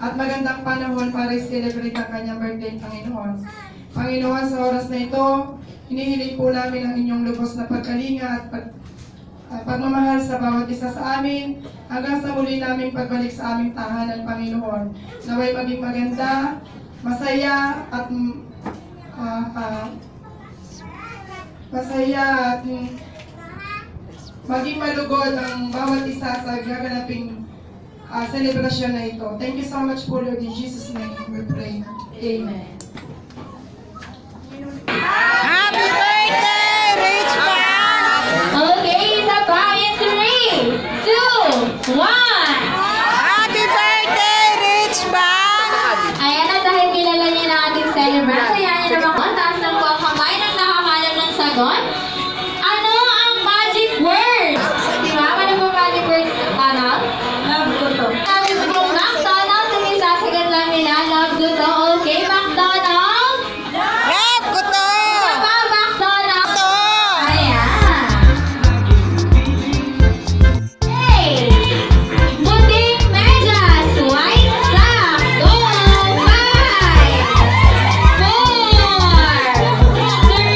at magandang panahon para i-celebrate ang kanyang birthday, Panginoon. Panginoon, sa oras na ito, hinihiling po namin ang inyong lubos na pagkalinga at pagmamahal sa bawat isa sa amin hanggang sa muli naming pagbalik sa aming tahanan, Panginoon. Naway maging maganda, masaya at maging malugod ang bawat isa sa gaganaping celebration na ito. Thank you so much po, Lord. In Jesus' name we pray. Amen. Happy birthday, Rich Bang! Okay, isa pa in 3, 2, 1! Happy birthday, Rich Bang! Ayan na, dahil kilala niya na ating celebrant, kaya niya naman ko, taas ng buwang kamay nang nakakalap ng sagot. Ano ang magic word? Diba? Ano po magic word? Ano? Love ko to. Sabi mo kung McDonald's, yung isasagot lang nila, love ko to. Okay, McDonald's? Love ko to! Isa pa, McDonald's? To! Ayan. Hey! Buting medyas, white sock, go! 5, 4, 3.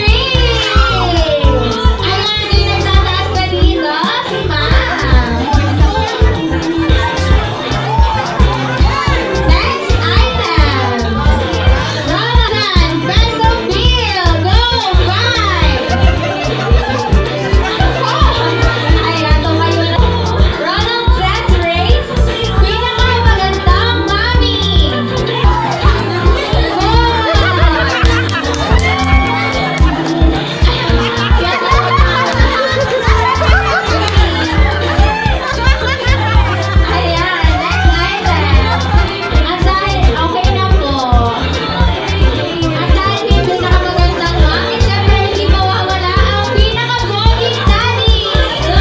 Ayan, hindi nagtataas pa dito, si Ma'am. Next item. Ronan, pencil bill, go! 5. Ayan, tumayo na. Ronald Dress Race, pinakamagandang mami. 4. Ayan, next item. At dahil, okay na po. At dahil hindi nakamagandang mami, syempre hindi mawawala ang pinaka-boging daddy. Go!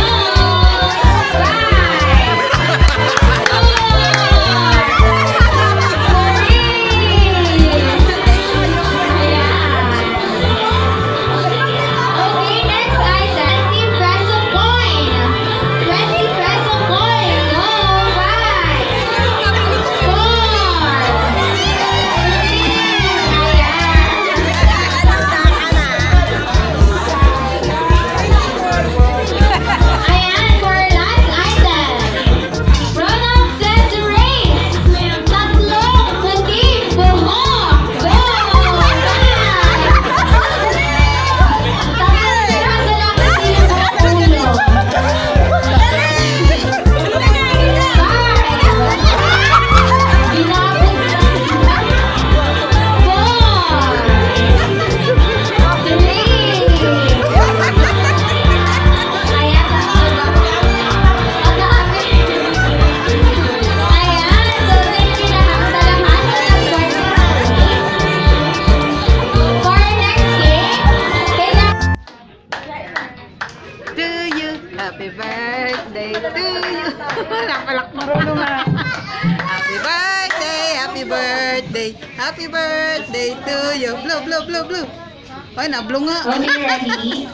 4. Napalak marunong ha. Happy birthday, happy birthday, happy birthday to you. Blow, blow, blow, blow. Ay, nablo nga. Okay, ready?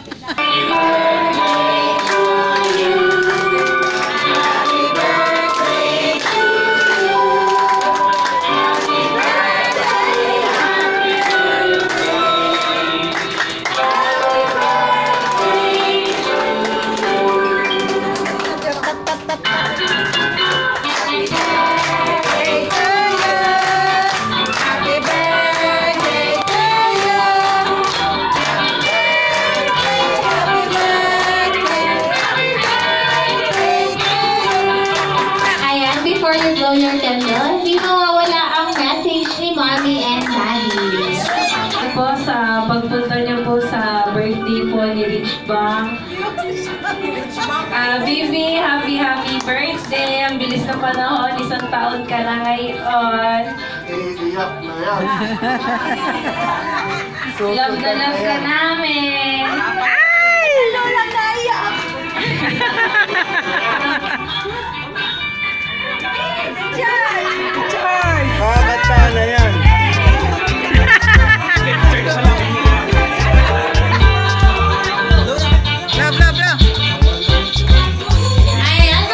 Ayan, before you blow your candle, hindi mawawala ang message ni Mommy and Daddy. Po sa pagpunta niyo po sa birthday po ni Rich Bang. Vivi, happy birthday! Ang bilis ng panahon, 1 taon ka na ngayon. Iiyak na yan. Love na love ka namin. Ay! Lola naiyak! Chay! Kakata na yan. Blah, blah, blah! Ayan,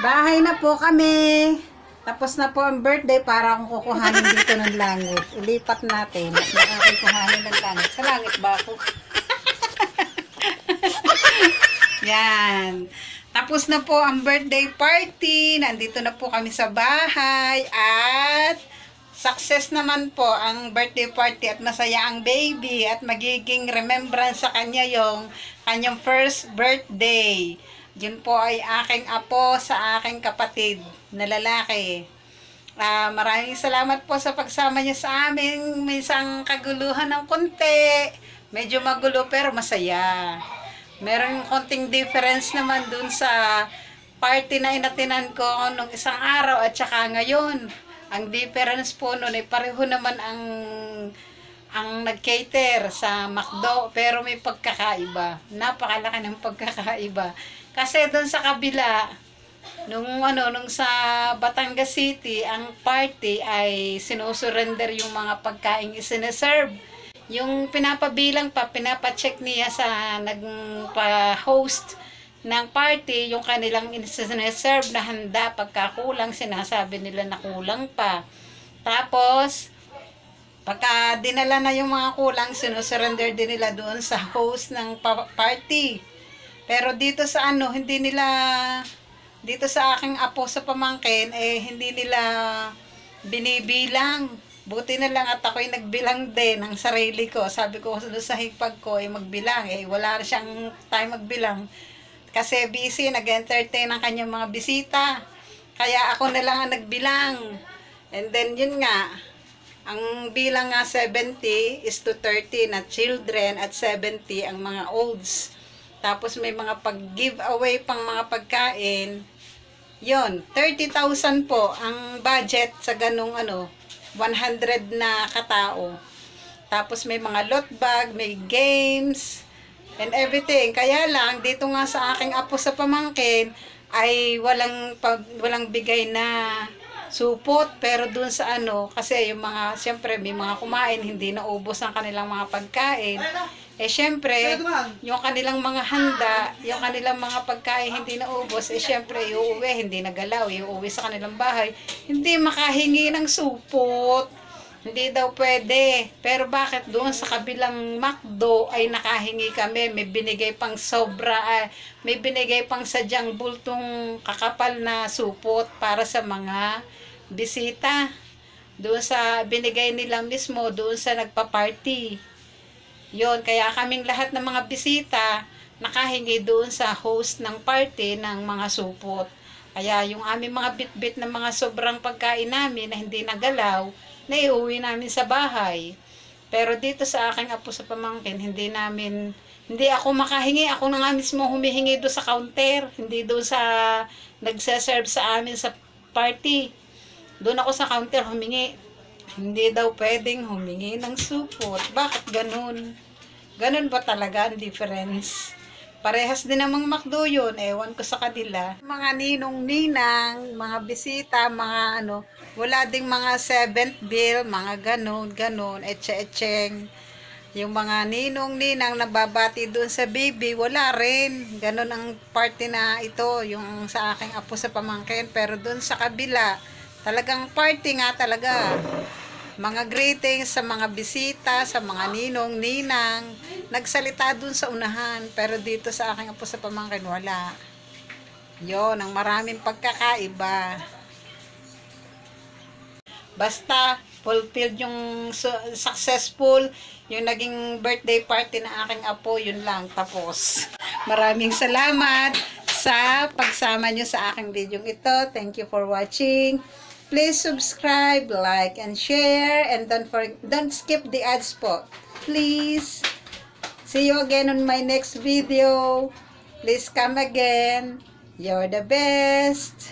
Bahay na po kami. Tapos na po ang birthday para akong kukuhanin dito ng langit. Ilipat natin. Mas kukuhanin ng langit. Sa langit ba ako? Yan. Tapos na po ang birthday party. Nandito na po kami sa bahay. At success naman po ang birthday party at masaya ang baby. At magiging remembrance sa kanya yung kanyang first birthday. Yun po ay aking apo sa aking kapatid na lalaki. Maraming salamat po sa pagsama niyo sa amin. Minsan kaguluhan ng konti. Medyo magulo pero masaya. Meron konting difference naman dun sa party na inatinan ko nung isang araw at saka ngayon. Ang difference po nun ay pareho naman ang nag-cater sa McDo pero may pagkakaiba. Napakalaki ng pagkakaiba. Kasi doon sa kabila, nung sa Batangas City, ang party ay sinusurrender yung mga pagkain isineserve. Yung pinapabilang pa, pinapacheck niya sa nagpa-host ng party, yung kanilang isineserve na handa, pagkakulang, sinasabi nila na kulang pa. Tapos, pagka dinala na yung mga kulang, sinusurrender din nila doon sa host ng party. Pero dito sa dito sa aking apo sa pamangkin, hindi nila binibilang. Buti na lang at ako'y nagbilang din ng sarili ko. Sabi ko sa hipag ko, magbilang. Wala siyang time magbilang. Kasi busy, nag-entertain ang kanyang mga bisita. Kaya ako na lang ang nagbilang. And then yun nga, ang bilang nga 70 is to 30 na children at 70 ang mga olds. Tapos may mga pag-giveaway pang mga pagkain. Yon, 30,000 po ang budget sa ganung 100 na katao. Tapos may mga lot bag, may games, and everything. Kaya lang, dito nga sa aking apo sa pamangkin, ay walang bigay na supot. Pero dun sa kasi yung mga, siyempre may mga kumain, hindi naubos ang kanilang mga pagkain. Siyempre, yung kanilang mga handa, yung kanilang mga pagkain hindi naubos, siyempre, iuwi, hindi nagalaw, iuwi sa kanilang bahay, hindi makahingi ng supot. Hindi daw pwede. Pero bakit doon sa kabilang McDo ay nakahingi kami, may binigay pang sobra, may binigay pang sadyang bultong kakapal na supot para sa mga bisita. Doon sa binigay nila mismo, doon sa nagpa-party. Yon, kaya kaming lahat ng mga bisita nakahingi doon sa host ng party ng mga supot. Kaya yung aming mga bit-bit na mga sobrang pagkain namin na hindi nagalaw, naiuwi namin sa bahay. Pero dito sa aking apo sa pamangkin, hindi ako makahingi. Ako na nga mismo humihingi doon sa counter, hindi doon sa nagsaserve sa amin sa party. Doon ako sa counter humingi. Hindi daw pwedeng humingi ng supot. Bakit ganun? Ganun ba talaga ang difference? Parehas din namang McDo yun. Ewan ko sa kanila. Mga ninong-ninang, mga bisita, mga wala ding mga 7th bill, mga ganon, etche-etcheng. Yung mga ninong-ninang nababati doon sa baby, wala rin. Ganon ang party na ito, yung sa aking apo sa pamangkin. Pero doon sa kabila, talagang party nga talaga. Mga greetings sa mga bisita, sa mga ninong-ninang. Nagsalita dun sa unahan. Pero dito sa aking apo sa pamangkin, wala. Yon, ang maraming pagkakaiba. Basta, fulfilled yung successful, yung naging birthday party na aking apo, yun lang, tapos. Maraming salamat sa pagsama nyo sa aking video ito. Thank you for watching. Please subscribe, like, and share, and don't skip the ads po. Please. See you again on my next video. Please come again. You're the best.